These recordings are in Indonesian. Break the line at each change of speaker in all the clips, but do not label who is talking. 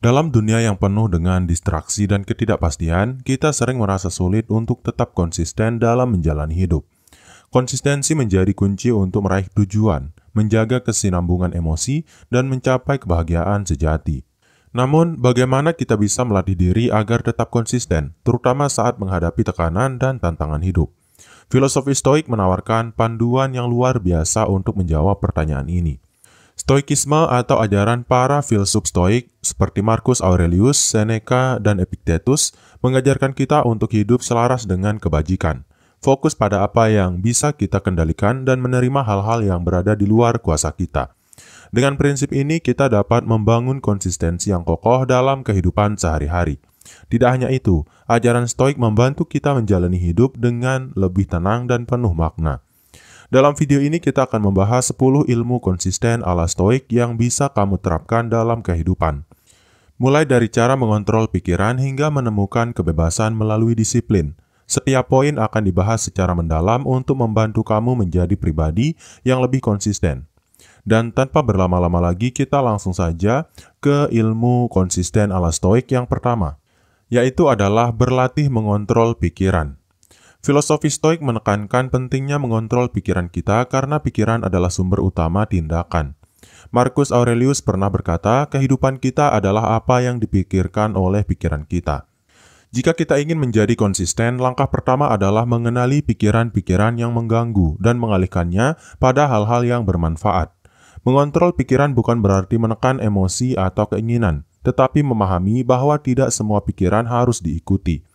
Dalam dunia yang penuh dengan distraksi dan ketidakpastian, kita sering merasa sulit untuk tetap konsisten dalam menjalani hidup. Konsistensi menjadi kunci untuk meraih tujuan, menjaga kesinambungan emosi, dan mencapai kebahagiaan sejati. Namun, bagaimana kita bisa melatih diri agar tetap konsisten, terutama saat menghadapi tekanan dan tantangan hidup? Filosofi Stoik menawarkan panduan yang luar biasa untuk menjawab pertanyaan ini. Stoikisme atau ajaran para filsuf Stoik seperti Marcus Aurelius, Seneca, dan Epictetus mengajarkan kita untuk hidup selaras dengan kebajikan. Fokus pada apa yang bisa kita kendalikan dan menerima hal-hal yang berada di luar kuasa kita. Dengan prinsip ini, kita dapat membangun konsistensi yang kokoh dalam kehidupan sehari-hari. Tidak hanya itu, ajaran Stoik membantu kita menjalani hidup dengan lebih tenang dan penuh makna. Dalam video ini kita akan membahas 10 ilmu konsisten ala Stoik yang bisa kamu terapkan dalam kehidupan. Mulai dari cara mengontrol pikiran hingga menemukan kebebasan melalui disiplin. Setiap poin akan dibahas secara mendalam untuk membantu kamu menjadi pribadi yang lebih konsisten. Dan tanpa berlama-lama lagi, kita langsung saja ke ilmu konsisten ala Stoik yang pertama, yaitu adalah berlatih mengontrol pikiran. Filosofi Stoik menekankan pentingnya mengontrol pikiran kita karena pikiran adalah sumber utama tindakan. Marcus Aurelius pernah berkata, kehidupan kita adalah apa yang dipikirkan oleh pikiran kita. Jika kita ingin menjadi konsisten, langkah pertama adalah mengenali pikiran-pikiran yang mengganggu dan mengalihkannya pada hal-hal yang bermanfaat. Mengontrol pikiran bukan berarti menekan emosi atau keinginan, tetapi memahami bahwa tidak semua pikiran harus diikuti.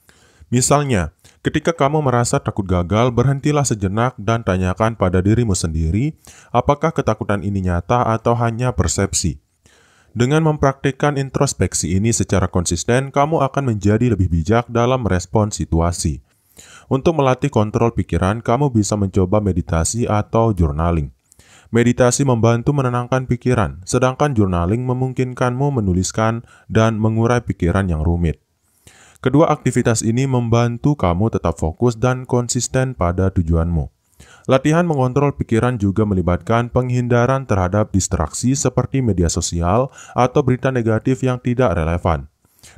Misalnya, ketika kamu merasa takut gagal, berhentilah sejenak dan tanyakan pada dirimu sendiri, apakah ketakutan ini nyata atau hanya persepsi? Dengan mempraktikkan introspeksi ini secara konsisten, kamu akan menjadi lebih bijak dalam merespon situasi. Untuk melatih kontrol pikiran, kamu bisa mencoba meditasi atau journaling. Meditasi membantu menenangkan pikiran, sedangkan journaling memungkinkanmu menuliskan dan mengurai pikiran yang rumit. Kedua aktivitas ini membantu kamu tetap fokus dan konsisten pada tujuanmu. Latihan mengontrol pikiran juga melibatkan penghindaran terhadap distraksi seperti media sosial atau berita negatif yang tidak relevan.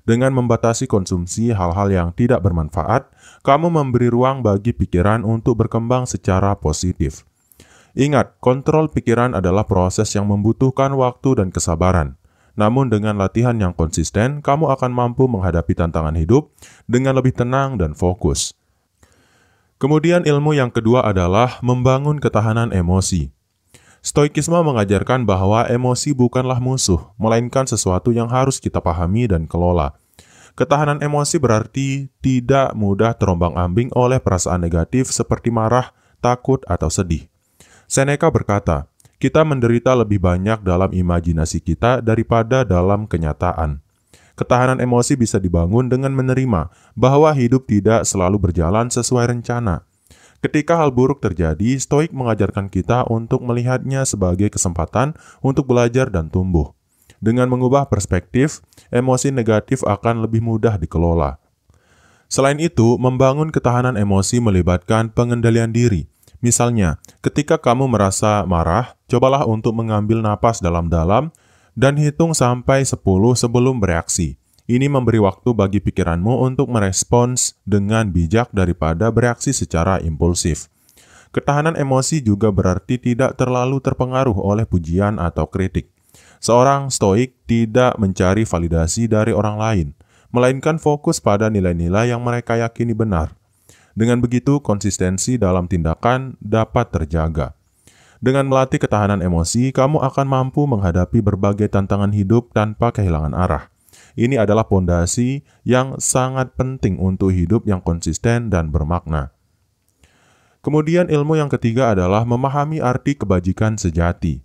Dengan membatasi konsumsi hal-hal yang tidak bermanfaat, kamu memberi ruang bagi pikiran untuk berkembang secara positif. Ingat, kontrol pikiran adalah proses yang membutuhkan waktu dan kesabaran. Namun dengan latihan yang konsisten, kamu akan mampu menghadapi tantangan hidup dengan lebih tenang dan fokus. Kemudian ilmu yang kedua adalah membangun ketahanan emosi. Stoikisme mengajarkan bahwa emosi bukanlah musuh, melainkan sesuatu yang harus kita pahami dan kelola. Ketahanan emosi berarti tidak mudah terombang-ambing oleh perasaan negatif seperti marah, takut, atau sedih. Seneca berkata, kita menderita lebih banyak dalam imajinasi kita daripada dalam kenyataan. Ketahanan emosi bisa dibangun dengan menerima bahwa hidup tidak selalu berjalan sesuai rencana. Ketika hal buruk terjadi, Stoik mengajarkan kita untuk melihatnya sebagai kesempatan untuk belajar dan tumbuh. Dengan mengubah perspektif, emosi negatif akan lebih mudah dikelola. Selain itu, membangun ketahanan emosi melibatkan pengendalian diri. Misalnya, ketika kamu merasa marah, cobalah untuk mengambil napas dalam-dalam dan hitung sampai 10 sebelum bereaksi. Ini memberi waktu bagi pikiranmu untuk merespons dengan bijak daripada bereaksi secara impulsif. Ketahanan emosi juga berarti tidak terlalu terpengaruh oleh pujian atau kritik. Seorang stoik tidak mencari validasi dari orang lain, melainkan fokus pada nilai-nilai yang mereka yakini benar. Dengan begitu, konsistensi dalam tindakan dapat terjaga. Dengan melatih ketahanan emosi, kamu akan mampu menghadapi berbagai tantangan hidup tanpa kehilangan arah. Ini adalah pondasi yang sangat penting untuk hidup yang konsisten dan bermakna. Kemudian ilmu yang ketiga adalah memahami arti kebajikan sejati.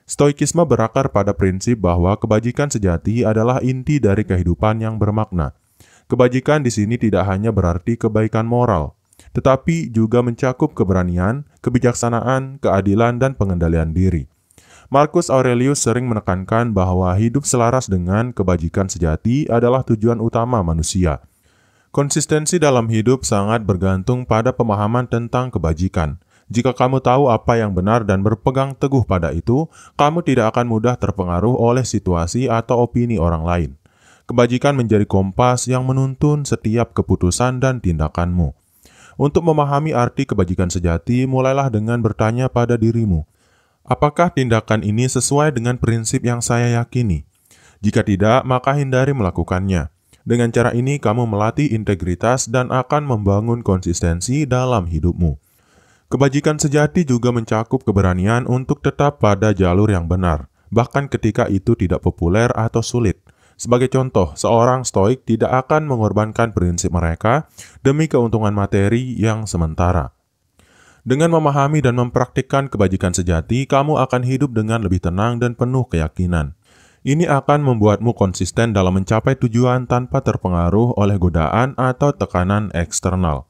Stoikisme berakar pada prinsip bahwa kebajikan sejati adalah inti dari kehidupan yang bermakna. Kebajikan di sini tidak hanya berarti kebaikan moral, tetapi juga mencakup keberanian, kebijaksanaan, keadilan, dan pengendalian diri. Marcus Aurelius sering menekankan bahwa hidup selaras dengan kebajikan sejati adalah tujuan utama manusia. Konsistensi dalam hidup sangat bergantung pada pemahaman tentang kebajikan. Jika kamu tahu apa yang benar dan berpegang teguh pada itu, kamu tidak akan mudah terpengaruh oleh situasi atau opini orang lain. Kebajikan menjadi kompas yang menuntun setiap keputusan dan tindakanmu. Untuk memahami arti kebajikan sejati, mulailah dengan bertanya pada dirimu, apakah tindakan ini sesuai dengan prinsip yang saya yakini? Jika tidak, maka hindari melakukannya. Dengan cara ini, kamu melatih integritas dan akan membangun konsistensi dalam hidupmu. Kebajikan sejati juga mencakup keberanian untuk tetap pada jalur yang benar, bahkan ketika itu tidak populer atau sulit. Sebagai contoh, seorang stoik tidak akan mengorbankan prinsip mereka demi keuntungan materi yang sementara. Dengan memahami dan mempraktikkan kebajikan sejati, kamu akan hidup dengan lebih tenang dan penuh keyakinan. Ini akan membuatmu konsisten dalam mencapai tujuan tanpa terpengaruh oleh godaan atau tekanan eksternal.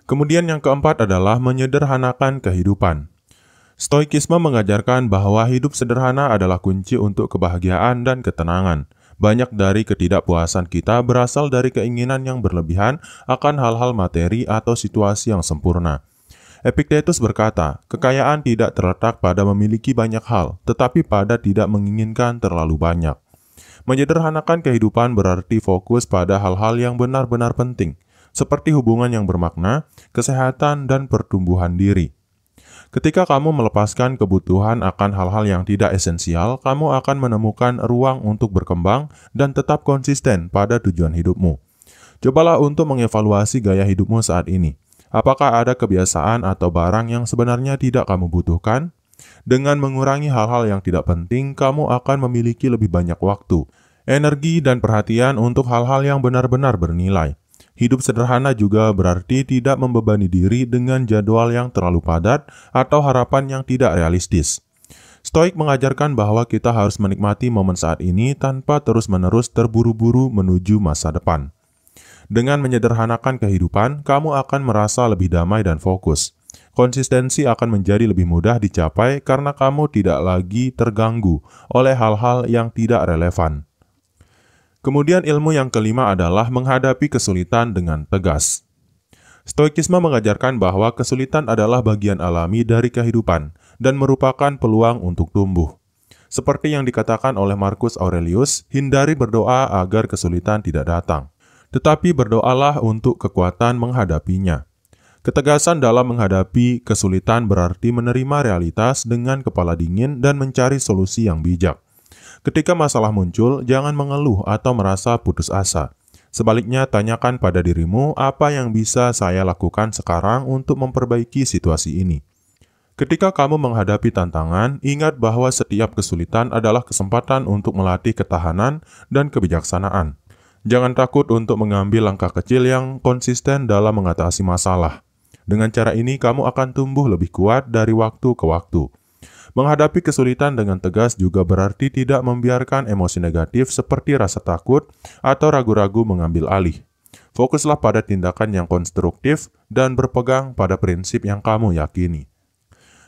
Kemudian yang keempat adalah menyederhanakan kehidupan. Stoikisme mengajarkan bahwa hidup sederhana adalah kunci untuk kebahagiaan dan ketenangan. Banyak dari ketidakpuasan kita berasal dari keinginan yang berlebihan akan hal-hal materi atau situasi yang sempurna. Epictetus berkata, kekayaan tidak terletak pada memiliki banyak hal, tetapi pada tidak menginginkan terlalu banyak. Menyederhanakan kehidupan berarti fokus pada hal-hal yang benar-benar penting, seperti hubungan yang bermakna, kesehatan, dan pertumbuhan diri. Ketika kamu melepaskan kebutuhan akan hal-hal yang tidak esensial, kamu akan menemukan ruang untuk berkembang dan tetap konsisten pada tujuan hidupmu. Cobalah untuk mengevaluasi gaya hidupmu saat ini. Apakah ada kebiasaan atau barang yang sebenarnya tidak kamu butuhkan? Dengan mengurangi hal-hal yang tidak penting, kamu akan memiliki lebih banyak waktu, energi, dan perhatian untuk hal-hal yang benar-benar bernilai. Hidup sederhana juga berarti tidak membebani diri dengan jadwal yang terlalu padat atau harapan yang tidak realistis. Stoik mengajarkan bahwa kita harus menikmati momen saat ini tanpa terus-menerus terburu-buru menuju masa depan. Dengan menyederhanakan kehidupan, kamu akan merasa lebih damai dan fokus. Konsistensi akan menjadi lebih mudah dicapai karena kamu tidak lagi terganggu oleh hal-hal yang tidak relevan. Kemudian ilmu yang kelima adalah menghadapi kesulitan dengan tegas. Stoikisme mengajarkan bahwa kesulitan adalah bagian alami dari kehidupan dan merupakan peluang untuk tumbuh. Seperti yang dikatakan oleh Marcus Aurelius, hindari berdoa agar kesulitan tidak datang, tetapi berdoalah untuk kekuatan menghadapinya. Ketegasan dalam menghadapi kesulitan berarti menerima realitas dengan kepala dingin dan mencari solusi yang bijak. Ketika masalah muncul, jangan mengeluh atau merasa putus asa. Sebaliknya, tanyakan pada dirimu apa yang bisa saya lakukan sekarang untuk memperbaiki situasi ini. Ketika kamu menghadapi tantangan, ingat bahwa setiap kesulitan adalah kesempatan untuk melatih ketahanan dan kebijaksanaan. Jangan takut untuk mengambil langkah kecil yang konsisten dalam mengatasi masalah. Dengan cara ini, kamu akan tumbuh lebih kuat dari waktu ke waktu. Menghadapi kesulitan dengan tegas juga berarti tidak membiarkan emosi negatif seperti rasa takut atau ragu-ragu mengambil alih. Fokuslah pada tindakan yang konstruktif dan berpegang pada prinsip yang kamu yakini.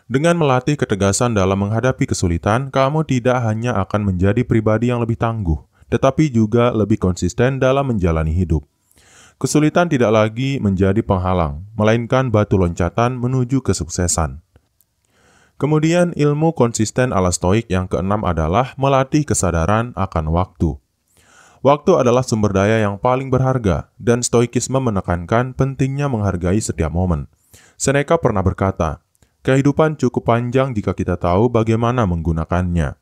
Dengan melatih ketegasan dalam menghadapi kesulitan, kamu tidak hanya akan menjadi pribadi yang lebih tangguh, tetapi juga lebih konsisten dalam menjalani hidup. Kesulitan tidak lagi menjadi penghalang, melainkan batu loncatan menuju kesuksesan. Kemudian ilmu konsisten ala Stoik yang keenam adalah melatih kesadaran akan waktu. Waktu adalah sumber daya yang paling berharga, dan Stoikisme menekankan pentingnya menghargai setiap momen. Seneca pernah berkata, kehidupan cukup panjang jika kita tahu bagaimana menggunakannya.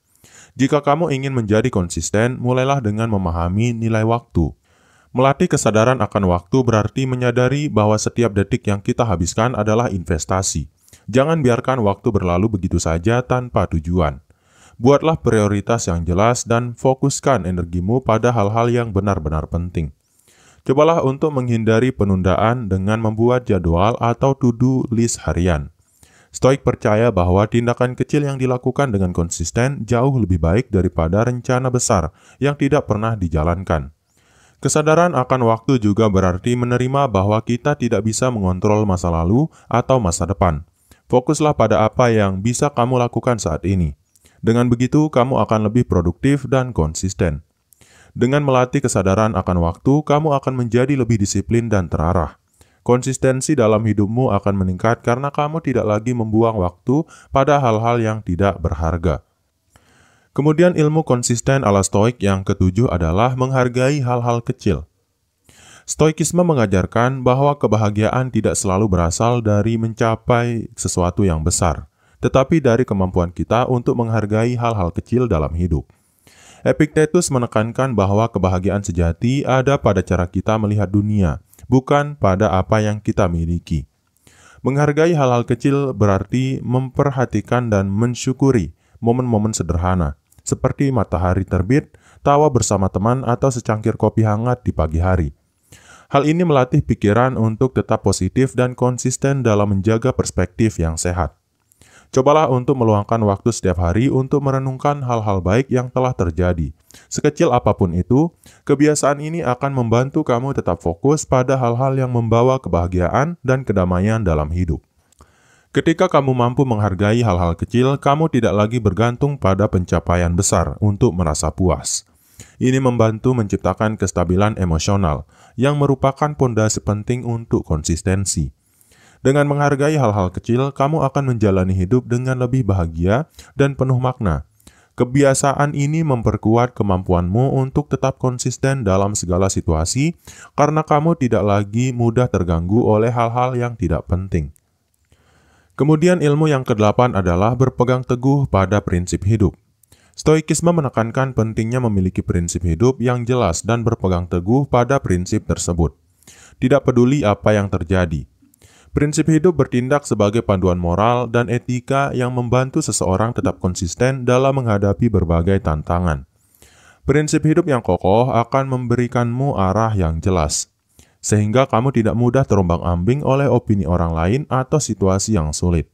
Jika kamu ingin menjadi konsisten, mulailah dengan memahami nilai waktu. Melatih kesadaran akan waktu berarti menyadari bahwa setiap detik yang kita habiskan adalah investasi. Jangan biarkan waktu berlalu begitu saja tanpa tujuan. Buatlah prioritas yang jelas dan fokuskan energimu pada hal-hal yang benar-benar penting. Cobalah untuk menghindari penundaan dengan membuat jadwal atau to-do list harian. Stoik percaya bahwa tindakan kecil yang dilakukan dengan konsisten jauh lebih baik daripada rencana besar yang tidak pernah dijalankan. Kesadaran akan waktu juga berarti menerima bahwa kita tidak bisa mengontrol masa lalu atau masa depan. Fokuslah pada apa yang bisa kamu lakukan saat ini. Dengan begitu, kamu akan lebih produktif dan konsisten. Dengan melatih kesadaran akan waktu, kamu akan menjadi lebih disiplin dan terarah. Konsistensi dalam hidupmu akan meningkat karena kamu tidak lagi membuang waktu pada hal-hal yang tidak berharga. Kemudian ilmu konsisten ala Stoik yang ketujuh adalah menghargai hal-hal kecil. Stoikisme mengajarkan bahwa kebahagiaan tidak selalu berasal dari mencapai sesuatu yang besar, tetapi dari kemampuan kita untuk menghargai hal-hal kecil dalam hidup. Epictetus menekankan bahwa kebahagiaan sejati ada pada cara kita melihat dunia, bukan pada apa yang kita miliki. Menghargai hal-hal kecil berarti memperhatikan dan mensyukuri momen-momen sederhana, seperti matahari terbit, tawa bersama teman, atau secangkir kopi hangat di pagi hari. Hal ini melatih pikiran untuk tetap positif dan konsisten dalam menjaga perspektif yang sehat. Cobalah untuk meluangkan waktu setiap hari untuk merenungkan hal-hal baik yang telah terjadi. Sekecil apapun itu, kebiasaan ini akan membantu kamu tetap fokus pada hal-hal yang membawa kebahagiaan dan kedamaian dalam hidup. Ketika kamu mampu menghargai hal-hal kecil, kamu tidak lagi bergantung pada pencapaian besar untuk merasa puas. Ini membantu menciptakan kestabilan emosional, yang merupakan pondasi penting untuk konsistensi. Dengan menghargai hal-hal kecil, kamu akan menjalani hidup dengan lebih bahagia dan penuh makna. Kebiasaan ini memperkuat kemampuanmu untuk tetap konsisten dalam segala situasi, karena kamu tidak lagi mudah terganggu oleh hal-hal yang tidak penting. Kemudian ilmu yang kedelapan adalah berpegang teguh pada prinsip hidup. Stoikisme menekankan pentingnya memiliki prinsip hidup yang jelas dan berpegang teguh pada prinsip tersebut. Tidak peduli apa yang terjadi. Prinsip hidup bertindak sebagai panduan moral dan etika yang membantu seseorang tetap konsisten dalam menghadapi berbagai tantangan. Prinsip hidup yang kokoh akan memberikanmu arah yang jelas, sehingga kamu tidak mudah terombang-ambing oleh opini orang lain atau situasi yang sulit.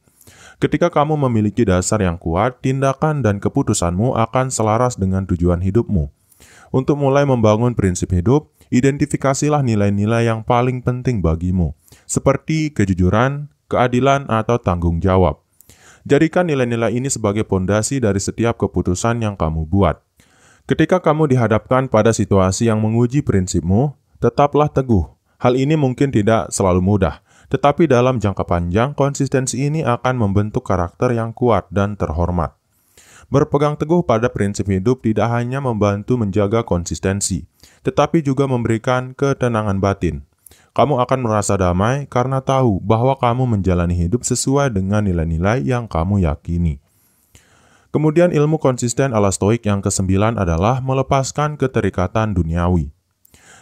Ketika kamu memiliki dasar yang kuat, tindakan dan keputusanmu akan selaras dengan tujuan hidupmu. Untuk mulai membangun prinsip hidup, identifikasilah nilai-nilai yang paling penting bagimu, seperti kejujuran, keadilan, atau tanggung jawab. Jadikan nilai-nilai ini sebagai pondasi dari setiap keputusan yang kamu buat. Ketika kamu dihadapkan pada situasi yang menguji prinsipmu, tetaplah teguh. Hal ini mungkin tidak selalu mudah, tetapi dalam jangka panjang, konsistensi ini akan membentuk karakter yang kuat dan terhormat. Berpegang teguh pada prinsip hidup tidak hanya membantu menjaga konsistensi, tetapi juga memberikan ketenangan batin. Kamu akan merasa damai karena tahu bahwa kamu menjalani hidup sesuai dengan nilai-nilai yang kamu yakini. Kemudian ilmu konsisten ala Stoik yang kesembilan adalah melepaskan keterikatan duniawi.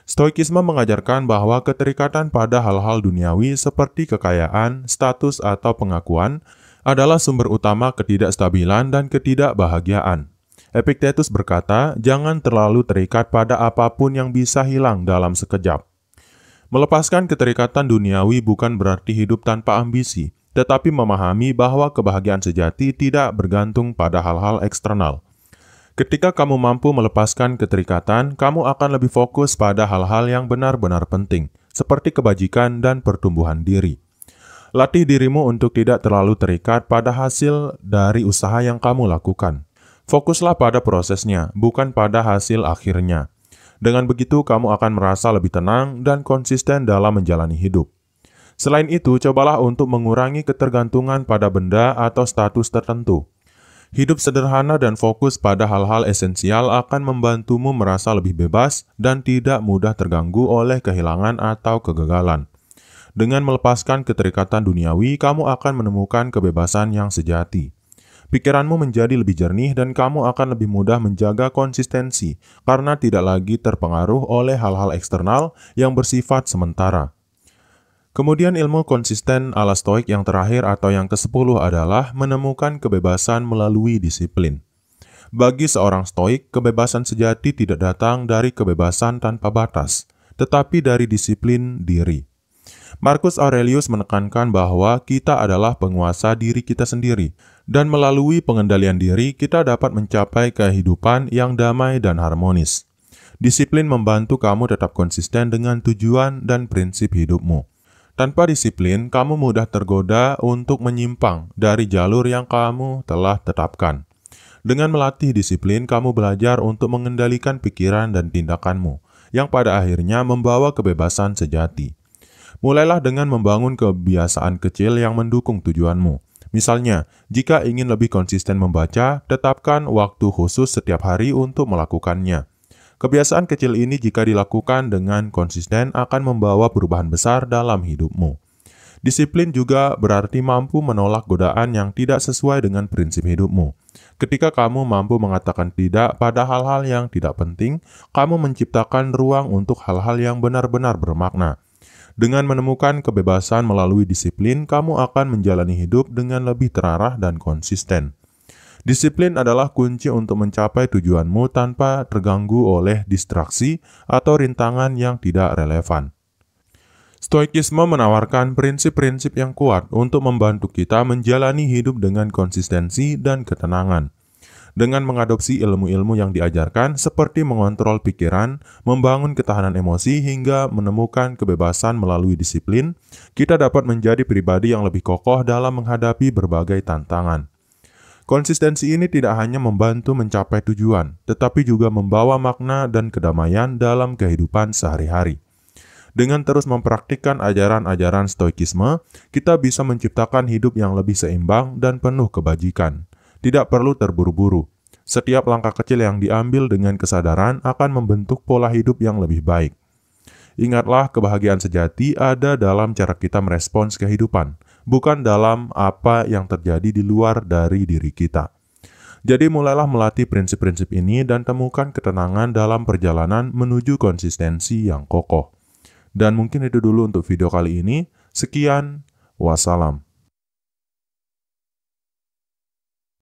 Stoikisme mengajarkan bahwa keterikatan pada hal-hal duniawi seperti kekayaan, status, atau pengakuan adalah sumber utama ketidakstabilan dan ketidakbahagiaan. Epictetus berkata, jangan terlalu terikat pada apapun yang bisa hilang dalam sekejap. Melepaskan keterikatan duniawi bukan berarti hidup tanpa ambisi, tetapi memahami bahwa kebahagiaan sejati tidak bergantung pada hal-hal eksternal. Ketika kamu mampu melepaskan keterikatan, kamu akan lebih fokus pada hal-hal yang benar-benar penting, seperti kebajikan dan pertumbuhan diri. Latih dirimu untuk tidak terlalu terikat pada hasil dari usaha yang kamu lakukan. Fokuslah pada prosesnya, bukan pada hasil akhirnya. Dengan begitu, kamu akan merasa lebih tenang dan konsisten dalam menjalani hidup. Selain itu, cobalah untuk mengurangi ketergantungan pada benda atau status tertentu. Hidup sederhana dan fokus pada hal-hal esensial akan membantumu merasa lebih bebas dan tidak mudah terganggu oleh kehilangan atau kegagalan. Dengan melepaskan keterikatan duniawi, kamu akan menemukan kebebasan yang sejati. Pikiranmu menjadi lebih jernih dan kamu akan lebih mudah menjaga konsistensi karena tidak lagi terpengaruh oleh hal-hal eksternal yang bersifat sementara. Kemudian ilmu konsisten ala Stoik yang terakhir atau yang ke-10 adalah menemukan kebebasan melalui disiplin. Bagi seorang Stoik, kebebasan sejati tidak datang dari kebebasan tanpa batas, tetapi dari disiplin diri. Marcus Aurelius menekankan bahwa kita adalah penguasa diri kita sendiri, dan melalui pengendalian diri kita dapat mencapai kehidupan yang damai dan harmonis. Disiplin membantu kamu tetap konsisten dengan tujuan dan prinsip hidupmu. Tanpa disiplin, kamu mudah tergoda untuk menyimpang dari jalur yang kamu telah tetapkan. Dengan melatih disiplin, kamu belajar untuk mengendalikan pikiran dan tindakanmu, yang pada akhirnya membawa kebebasan sejati. Mulailah dengan membangun kebiasaan kecil yang mendukung tujuanmu. Misalnya, jika ingin lebih konsisten membaca, tetapkan waktu khusus setiap hari untuk melakukannya. Kebiasaan kecil ini jika dilakukan dengan konsisten akan membawa perubahan besar dalam hidupmu. Disiplin juga berarti mampu menolak godaan yang tidak sesuai dengan prinsip hidupmu. Ketika kamu mampu mengatakan tidak pada hal-hal yang tidak penting, kamu menciptakan ruang untuk hal-hal yang benar-benar bermakna. Dengan menemukan kebebasan melalui disiplin, kamu akan menjalani hidup dengan lebih terarah dan konsisten. Disiplin adalah kunci untuk mencapai tujuanmu tanpa terganggu oleh distraksi atau rintangan yang tidak relevan. Stoikisme menawarkan prinsip-prinsip yang kuat untuk membantu kita menjalani hidup dengan konsistensi dan ketenangan. Dengan mengadopsi ilmu-ilmu yang diajarkan seperti mengontrol pikiran, membangun ketahanan emosi, hingga menemukan kebebasan melalui disiplin, kita dapat menjadi pribadi yang lebih kokoh dalam menghadapi berbagai tantangan. Konsistensi ini tidak hanya membantu mencapai tujuan, tetapi juga membawa makna dan kedamaian dalam kehidupan sehari-hari. Dengan terus mempraktikkan ajaran-ajaran stoikisme, kita bisa menciptakan hidup yang lebih seimbang dan penuh kebajikan. Tidak perlu terburu-buru. Setiap langkah kecil yang diambil dengan kesadaran akan membentuk pola hidup yang lebih baik. Ingatlah, kebahagiaan sejati ada dalam cara kita merespons kehidupan, bukan dalam apa yang terjadi di luar dari diri kita. Jadi mulailah melatih prinsip-prinsip ini dan temukan ketenangan dalam perjalanan menuju konsistensi yang kokoh. Dan mungkin itu dulu untuk video kali ini. Sekian, wassalam.